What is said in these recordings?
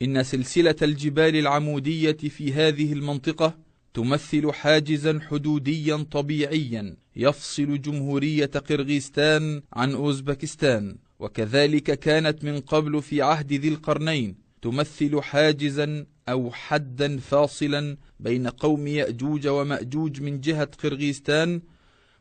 إن سلسلة الجبال العمودية في هذه المنطقة تمثل حاجزا حدوديا طبيعيا يفصل جمهورية قرغيزستان عن أوزبكستان، وكذلك كانت من قبل في عهد ذي القرنين تمثل حاجزا أو حدا فاصلا بين قوم يأجوج ومأجوج من جهة قرغيزستان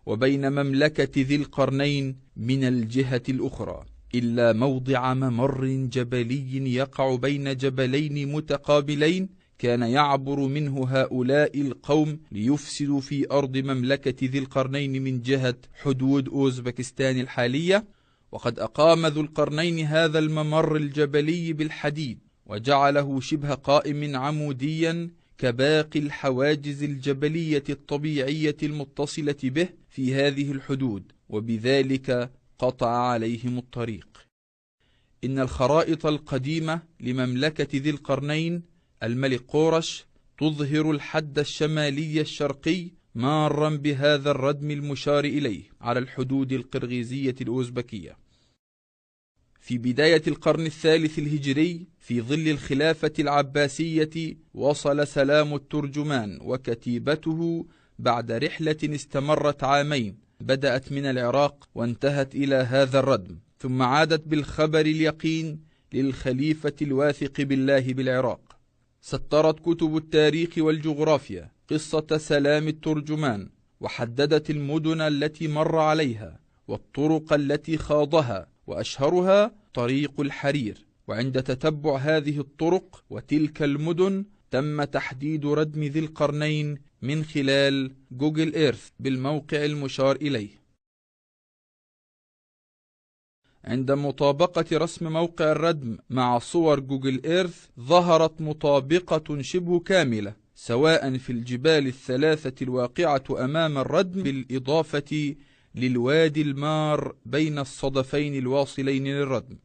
وبين مملكة ذي القرنين من الجهة الأخرى، إلا موضع ممر جبلي يقع بين جبلين متقابلين كان يعبر منه هؤلاء القوم ليفسدوا في أرض مملكة ذي القرنين من جهة حدود أوزبكستان الحالية. وقد أقام ذو القرنين هذا الممر الجبلي بالحديد وجعله شبه قائم عموديا كباقي الحواجز الجبلية الطبيعية المتصلة به في هذه الحدود، وبذلك قطع عليهم الطريق. إن الخرائط القديمة لمملكة ذي القرنين الملك قورش تظهر الحد الشمالي الشرقي مارا بهذا الردم المشار إليه على الحدود القرغيزية الأوزبكية. في بداية القرن الثالث الهجري في ظل الخلافة العباسية وصل سلام الترجمان وكتيبته بعد رحلة استمرت عامين بدأت من العراق وانتهت إلى هذا الردم، ثم عادت بالخبر اليقين للخليفة الواثق بالله بالعراق. سطرت كتب التاريخ والجغرافيا قصة سلام الترجمان وحددت المدن التي مر عليها والطرق التي خاضها، وأشهرها طريق الحرير. وعند تتبع هذه الطرق وتلك المدن تم تحديد ردم ذي القرنين من خلال جوجل إيرث بالموقع المشار إليه. عند مطابقة رسم موقع الردم مع صور جوجل إيرث ظهرت مطابقة شبه كاملة سواء في الجبال الثلاثة الواقعة أمام الردم بالإضافة للوادي المار بين الصدفين الواصلين للردم.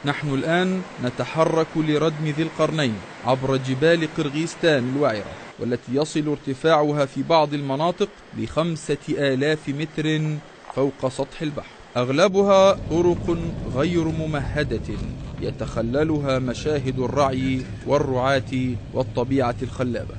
نحن الآن نتحرك لردم ذي القرنين عبر جبال قرغيزستان الوعرة، والتي يصل ارتفاعها في بعض المناطق ل5000 متر فوق سطح البحر. أغلبها طرق غير ممهدة يتخللها مشاهد الرعي والرعاة والطبيعة الخلابة.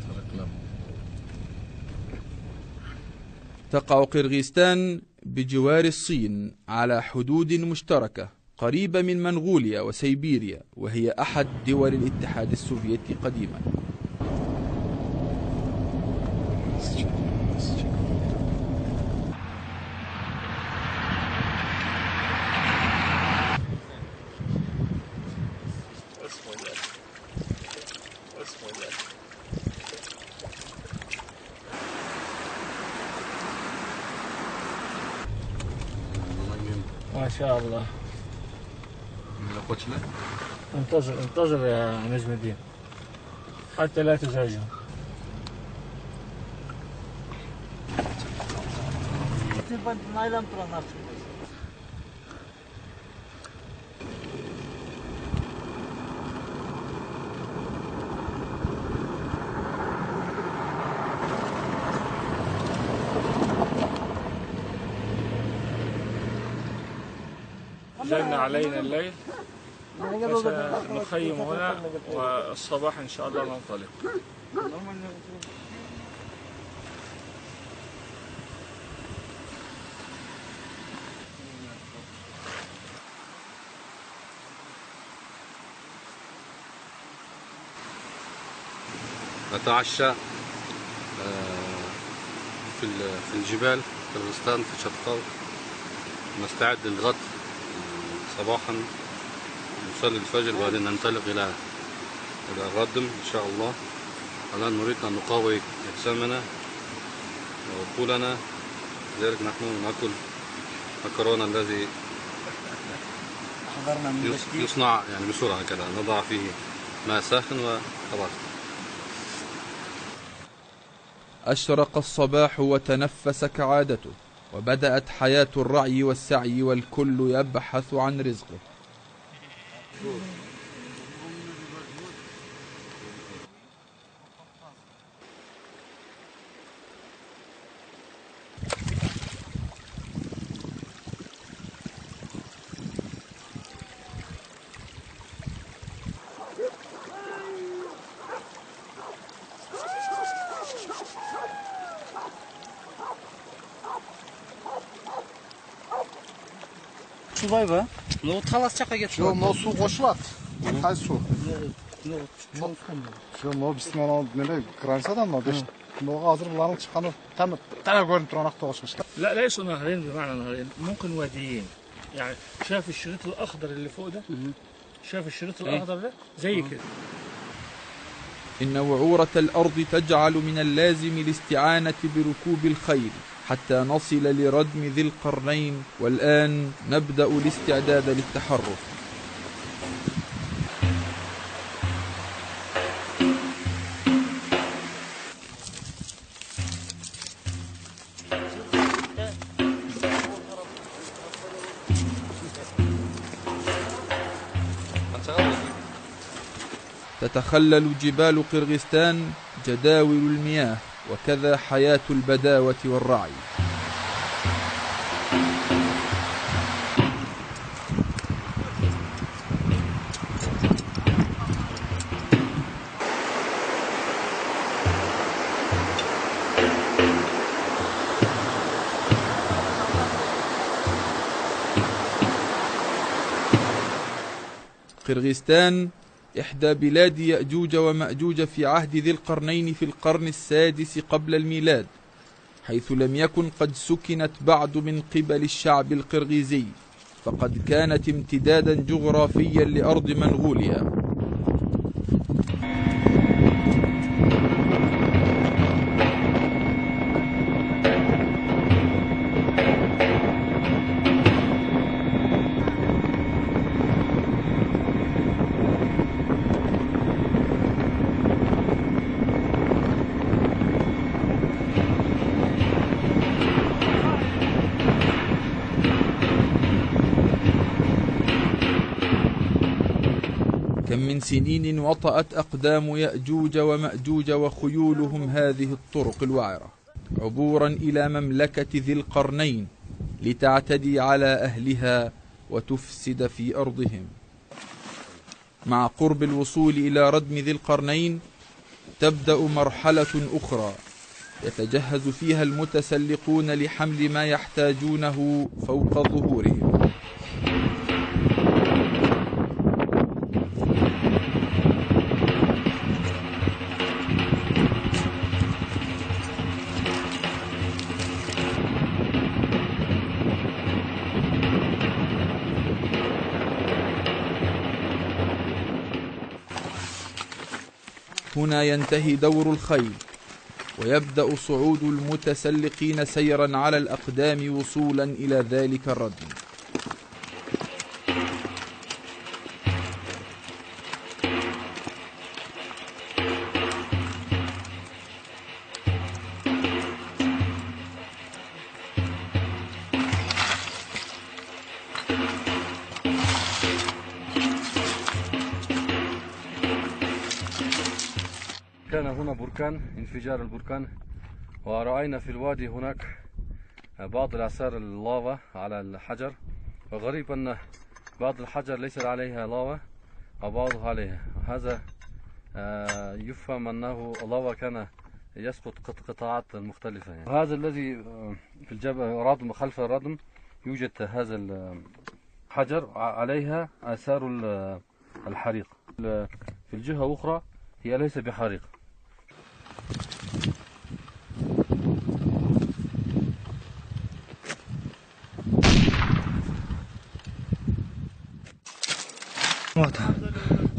تقع قرغيزستان بجوار الصين على حدود مشتركة قريبة من منغوليا وسيبيريا، وهي أحد دول الاتحاد السوفيتي قديما. ما شاء الله. انتظر يا نجم الدين حتى لا تزعجهم. جن علينا الليل نخيم هنا، والصباح إن شاء الله ننطلق. نتعشى في الجبال في قرغيزستان في شطاو، نستعد للغد صباحا، نصلي الفجر وبعدين ننطلق إلى الردم إن شاء الله. الآن نريد أن نقوي أجسامنا وعقولنا، لذلك نحن نأكل مكرونة الذي يصنع يعني بسرعة كذا، نضع فيه ماء ساخن وخلاص. أشرق الصباح وتنفس كعادته، وبدأت حياة الرعي والسعي والكل يبحث عن رزقه. субай ба? Ну талас жаққа кетіп. Жоқ, мынау су қосылады. Қай су? Жоқ, мынау біздің анау неде границадан мынау дешт. мынауға қазір бұлардың шыққаны тәмә көрініп тұрған ақтоғыш. لا ليسوا نهرين بمعنى نهرين، ممكن واديين. يعني شاف الشريط الاخضر اللي فوق ده؟ شاف الشريط الاخضر ده؟ زي كده. إن وعورة الأرض تجعل من اللازم الاستعانة بركوب الخيل حتى نصل لردم ذي القرنين، والآن نبدأ الاستعداد للتحرك. تتخلل جبال قرغيزستان جداول المياه، وكذا حياة البداوة والرعي. قرغيزستان إحدى بلاد يأجوج ومأجوج في عهد ذي القرنين في القرن السادس قبل الميلاد، حيث لم يكن قد سكنت بعد من قبل الشعب القرغيزي، فقد كانت امتدادا جغرافيا لأرض منغوليا. كم من سنين وطأت أقدام يأجوج ومأجوج وخيولهم هذه الطرق الوعرة عبورا إلى مملكة ذي القرنين لتعتدي على أهلها وتفسد في أرضهم. مع قرب الوصول إلى ردم ذي القرنين تبدأ مرحلة أخرى يتجهز فيها المتسلقون لحمل ما يحتاجونه فوق ظهورهم. هنا ينتهي دور الخيل، ويبدأ صعود المتسلقين سيرا على الأقدام وصولا إلى ذلك الردم. كان هنا بركان، انفجار البركان، ورأينا في الوادي هناك بعض الآثار اللافا على الحجر، وغريب أن بعض الحجر ليس عليها لافا وبعضها عليها. هذا يفهم أنه اللافا كان يسقط قطاعات مختلفة يعني. هذا الذي في الجبل ردم، خلف الردم يوجد هذا الحجر عليها آثار الحريق. في الجهة أخرى هي ليس بحريق.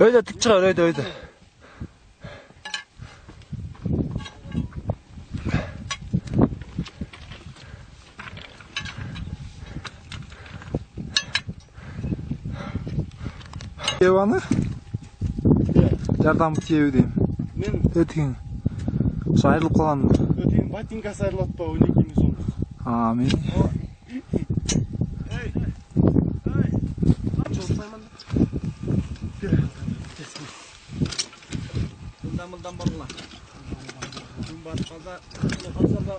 Öyle dik çıkar, öyle. Eyvanı? Жардам тиеу деймін. Мен Өткен. Жайылып қалған. өтейін ботинкасы айырылады ба, өнекейіміз оны. Амин. Mıldan balılar. Dün fazla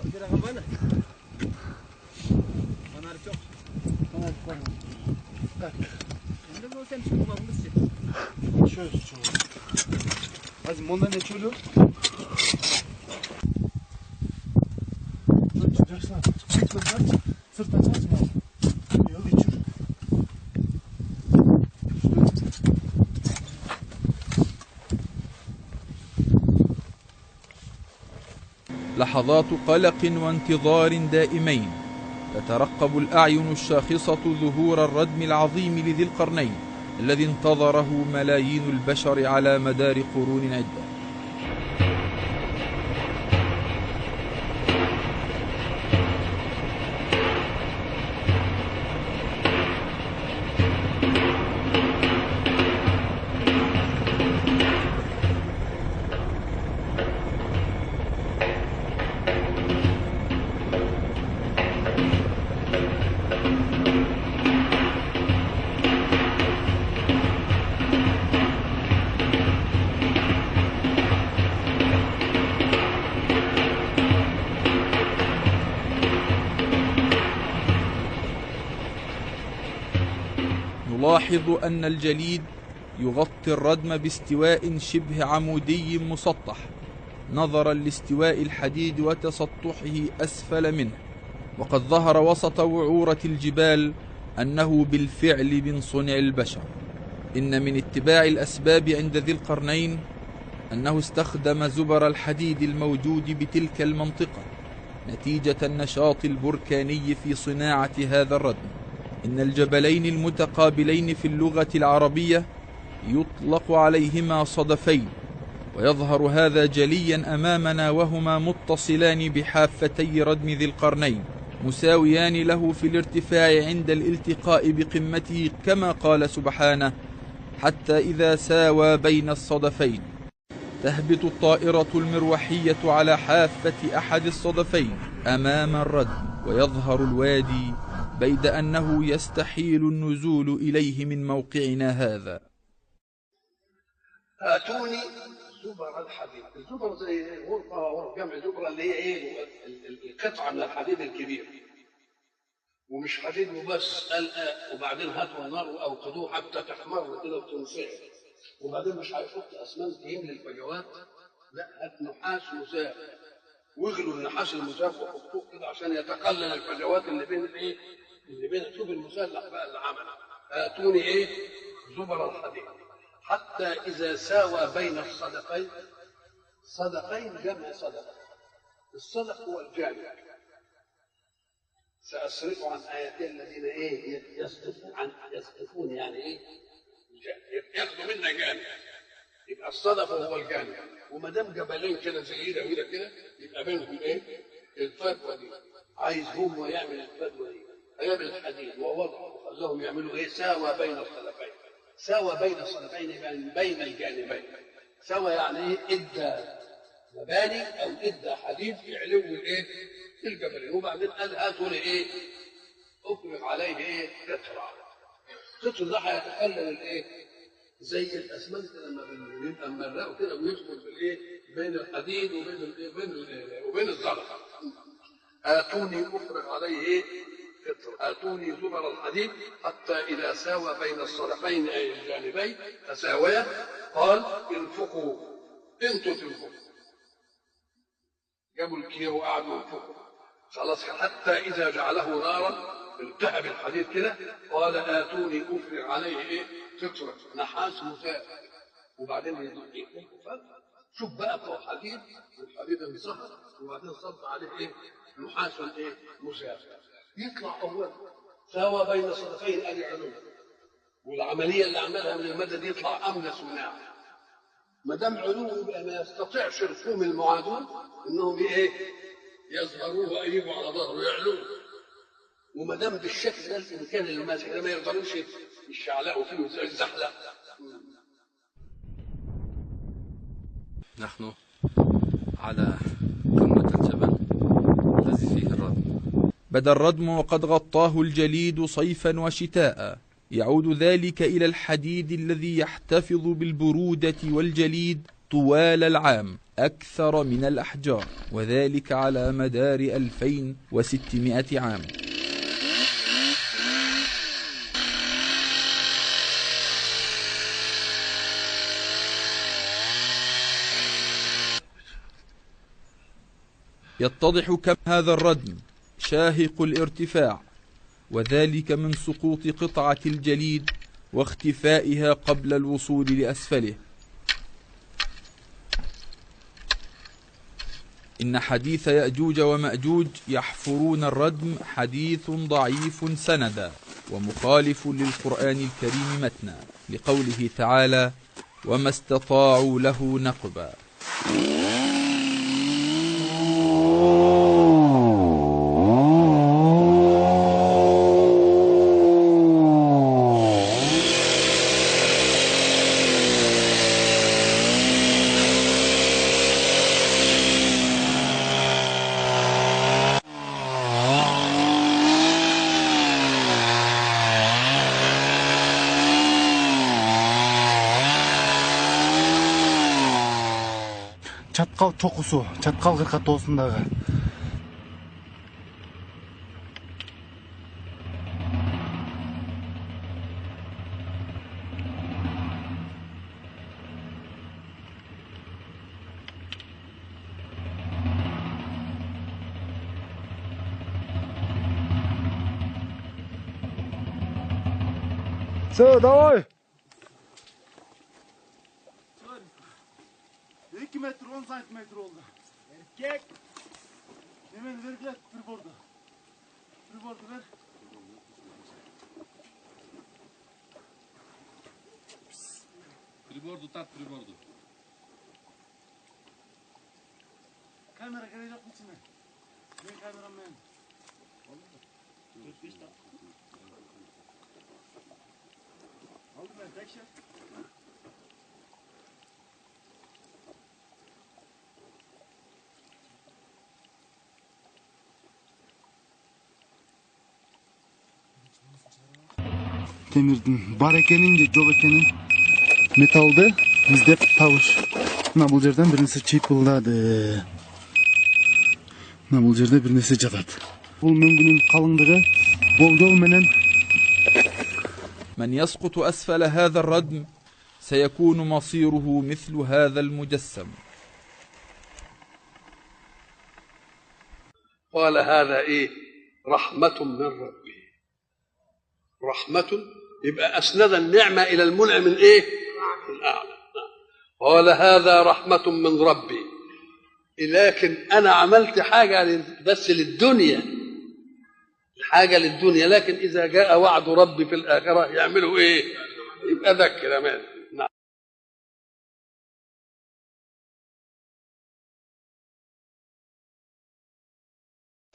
bir rakam var mı? Kanarı çok. Kanarı var mı? Bak. Şimdi bu sen şu kulağımız için. Şöyle şöyle. Hadi mondan ne çölü? Çıkacaksın. Çık. Sırttan açma. Yok içir. لحظات قلق وانتظار دائمين، تترقب الأعين الشاخصة ظهور الردم العظيم لذي القرنين الذي انتظره ملايين البشر على مدار قرون عدة. نلاحظ أن الجليد يغطي الردم باستواء شبه عمودي مسطح نظرا لاستواء الحديد وتسطحه أسفل منه، وقد ظهر وسط وعورة الجبال أنه بالفعل من صنع البشر. إن من اتباع الأسباب عند ذي القرنين أنه استخدم زبر الحديد الموجود بتلك المنطقة نتيجة النشاط البركاني في صناعة هذا الردم. إن الجبلين المتقابلين في اللغة العربية يطلق عليهما صدفين، ويظهر هذا جليا أمامنا وهما متصلان بحافتي ردم ذي القرنين مساويان له في الارتفاع عند الالتقاء بقمته، كما قال سبحانه: حتى إذا ساوى بين الصدفين. تهبط الطائرة المروحية على حافة أحد الصدفين أمام الردم، ويظهر الوادي بيد أنه يستحيل النزول إليه من موقعنا هذا. آتوني زبر الحديد. الزبر زي غرفة جمع زبرة اللي هي ايه؟ القطعة من الحديد الكبير، ومش حديد وبس، وبعدين هاتوا نار أو خدوه حتى تحمر كده وتنصهر، وبعدين مش هيحط أسمنت يملي الفجوات، لا، هات نحاس مساف واغلوا النحاس المساف وحطوه كده عشان يتقلل الفجوات اللي بين الايه؟ اللي بين شوف المسلح بقى اللي عمله. آتوني ايه؟ زبر الحديد حتى إذا ساوى بين الصدفين. صدفين جمع صدف، الصدف هو الجامع. سأصرف عن آياتي الذين ايه؟ يصدفون يعني ايه؟ ياخدوا منا جامع، يبقى الصدف هو الجامع. وما دام جبلين كده زي ده وده كده يبقى بينهم ايه؟ الفجوه دي. عايز هو يعمل الفجوه دي، هيعمل الحديد ووضعه وخلاهم يعملوا ايه؟ ساوى بين الصدفين. ساوى بين الصدفين يعني بين الجانبين. ساوى يعني ايه؟ ادى مباني او ادى حديد في علو الايه؟ الجبلين. وبعدين قال هاتوا لي ايه؟ افرغ عليه ايه؟ قطره. قطر ده هيتخلل الايه؟ زي الاسمنت لما بيبقى ممرقه كده ويدخل في الايه؟ بين الحديد وبين الايه؟ وبين الزلط. آتوني افرغ عليه ايه؟ قطر. آتوني زبر الحديد حتى إذا ساوى بين الصدفين أي الجانبين تساويا قال انفقوا. انتوا تنفقوا. جابوا الكير وقعدوا ينفقوا خلاص حتى إذا جعله نارا التهب الحديد كده قال آتوني أفرغ عليه ايه؟ قطرة نحاس مساف. وبعدين يدق شوف بقى فوق حديد والحديد انصهر وبعدين صب عليه ايه؟ نحاس ايه؟ مساف. يطلع أول ساوى بين الصدفين أدي علوم، والعملية اللي عملها من المدد يطلع أملس وناعم. ما دام علوم يبقى ما يستطيعش رسوم المعادون إنهم إيه؟ يظهروه ويجوا على ظهره يعلوه. وما دام بالشكل ده الإمكان اللي ماسك ده ما يقدروش يشعلقوا فيه ويزحلق. نحن على قمة الجبل الذي فيه الردم. بدا الردم وقد غطاه الجليد صيفا وشتاء، يعود ذلك إلى الحديد الذي يحتفظ بالبرودة والجليد طوال العام أكثر من الأحجار، وذلك على مدار 2600 عام. يتضح كم هذا الردم شاهق الارتفاع، وذلك من سقوط قطعة الجليد واختفائها قبل الوصول لأسفله. إن حديث يأجوج ومأجوج يحفرون الردم حديث ضعيف سندا ومخالف للقرآن الكريم متنا، لقوله تعالى: وما استطاعوا له نقبا. Çatkal çokusu, Çatkal kırkatoğusundağı. Все, давай! 2 metre 10 santimetre oldu. Erkek. Hemen ver tribordu. Tribordu ver. Tribordu tat tribordu. Kamera gelecek mi içine? Ben kameraman. Aldım ben tek şey. Demirдің бар екенін де жоқ екенін металды іздеп табыш. Мына бұл жерден бір нәрсе чипылдады. Мына бұл жерде бір нәрсе жатады. Бұл мөңгінің қалыңдығы болжол менен. من يسقط أسفل هذا الردم سيكون مصيره مثل هذا المجسم. قال هذا ايه؟ رحمة من ربي. رحمة، يبقى أسند النعمة إلى المنعم الإيه؟ الأعلى. قال هذا رحمة من ربي، لكن أنا عملت حاجة بس للدنيا، حاجة للدنيا، لكن إذا جاء وعد ربي في الآخرة يعملوا إيه؟ يبقى ذكر أمان. نعم.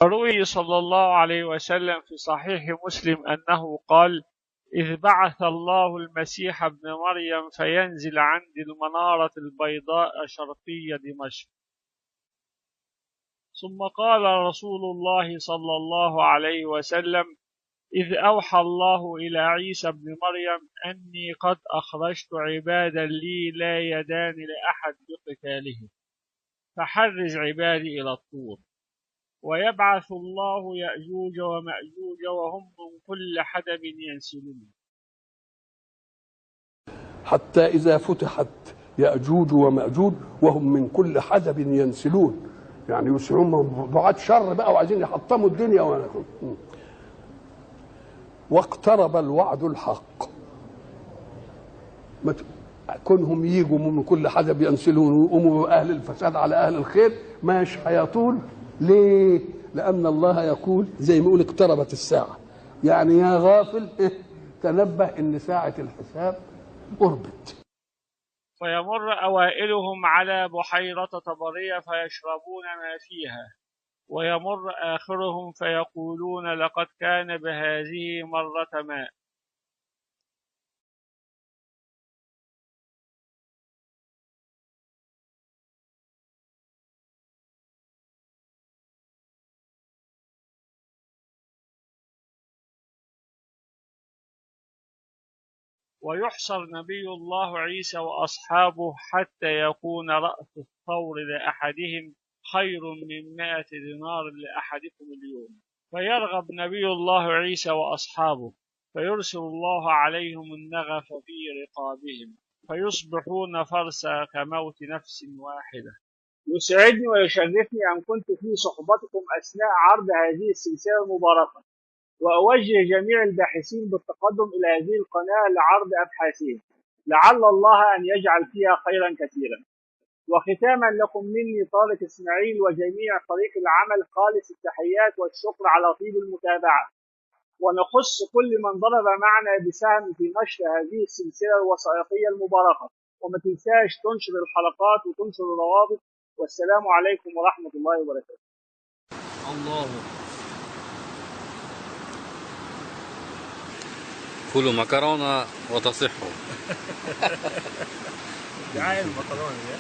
روي صلى الله عليه وسلم في صحيح مسلم أنه قال: إذ بعث الله المسيح ابن مريم فينزل عند المنارة البيضاء شرقي دمشق. ثم قال رسول الله صلى الله عليه وسلم: إذ أوحى الله إلى عيسى ابن مريم أني قد أخرجت عبادا لي لا يدان لأحد بقتالهم، فحرز عبادي إلى الطور. ويبعث الله يأجوج ومأجوج وهم من كل حدب ينسلون. حتى إذا فتحت يأجوج ومأجوج وهم من كل حدب ينسلون، يعني يسعون بعاد شر بقى وعايزين يحطموا الدنيا واقترب الوعد الحق. كونهم يجوا من كل حدب ينسلون ويقوموا أهل الفساد على أهل الخير مش هيطول. ليه؟ لأن الله يقول زي ما يقول اقتربت الساعة، يعني يا غافل تنبه إن ساعة الحساب قربت. فيمر أوائلهم على بحيرة طبرية فيشربون ما فيها، ويمر آخرهم فيقولون لقد كان بهذه مرة ماء. ويحشر نبي الله عيسى وأصحابه حتى يكون رأس الثور لأحدهم خير من 100 دينار لأحدكم اليوم، فيرغب نبي الله عيسى وأصحابه فيرسل الله عليهم النغف في رقابهم فيصبحون فرسا كموت نفس واحدة. يسعدني ويشرفني أن كنت في صحبتكم أثناء عرض هذه السلسلة المباركة، وأوجه جميع الباحثين بالتقدم إلى هذه القناة لعرض أبحاثهم، لعل الله أن يجعل فيها خيرا كثيرا. وختاما لكم مني طارق إسماعيل وجميع فريق العمل خالص التحيات والشكر على طيب المتابعة، ونخص كل من ضرب معنا بسهم في نشر هذه السلسلة الوثائقية المباركة، وما تنساش تنشر الحلقات وتنشر الروابط. والسلام عليكم ورحمة الله وبركاته. الله. كلوا مكرونة وتصحوا. دعاية المكرونة.